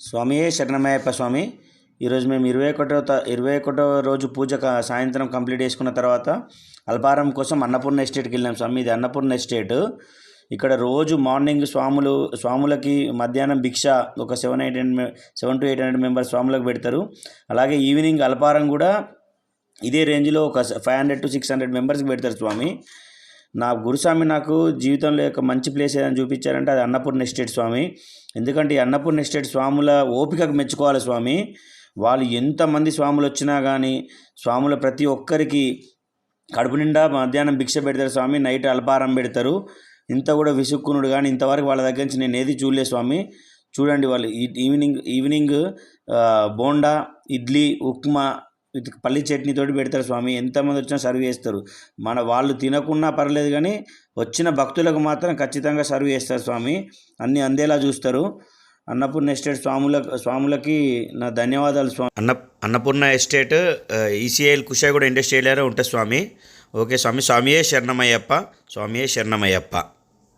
స్వామియే శరణమయ్యప్ప స్వామి. ఈరోజు మేము 21వ రోజు పూజ సాయంత్రం కంప్లీట్ చేసుకున్న తర్వాత అల్పారం కోసం అన్నపూర్ణ ఎస్టేట్కి వెళ్ళాం స్వామి. ఇది అన్నపూర్ణ ఎస్టేట్. ఇక్కడ రోజు మార్నింగ్ స్వాములకి మధ్యాహ్నం భిక్ష ఒక 700 to 800 మెంబర్స్ స్వాములకు పెడతారు. అలాగే ఈవినింగ్ అల్పారం కూడా ఇదే రేంజ్లో ఒక 500 to 600 మెంబర్స్కి పెడతారు స్వామి. నా గురుస్వామి నాకు జీవితంలో ఒక మంచి ప్లేస్ ఏదైనా చూపించారంటే అది అన్నపూర్ణ ఎస్టేట్ స్వామి. ఎందుకంటే ఈ అన్నపూర్ణ ఎస్టేట్ స్వాముల ఓపికకు మెచ్చుకోవాలి స్వామి. వాళ్ళు ఎంతమంది స్వాములు వచ్చినా కానీ స్వాముల ప్రతి ఒక్కరికి కడుపు నిండా మధ్యాహ్నం భిక్ష పెడతారు స్వామి. నైట్ అల్పారం పెడతారు. ఇంత కూడా విసుక్కునుడు కానీ ఇంతవరకు వాళ్ళ దగ్గర నుంచి నేను ఏది చూడలేదు స్వామి. చూడండి, వాళ్ళు ఈవినింగ్ బోండా, ఇడ్లీ, ఉప్మా, పల్లి చట్నీతోటి పెడతారు స్వామి. ఎంతమంది వచ్చినా సర్వ్ చేస్తారు. వాళ్ళు తినకున్నా పర్లేదు కానీ వచ్చిన భక్తులకు మాత్రం ఖచ్చితంగా సర్వ్ చేస్తారు స్వామి. అన్నీ అందేలా చూస్తారు. అన్నపూర్ణ ఎస్టేట్ స్వాములకి నా ధన్యవాదాలు స్వామి. Annapurna estate ECIL Kushaiguda industrial area ఉంటుంది స్వామి. ఓకే స్వామి. స్వామియే శరణమయ్యప్ప. స్వామియే శరణమయ్యప్ప.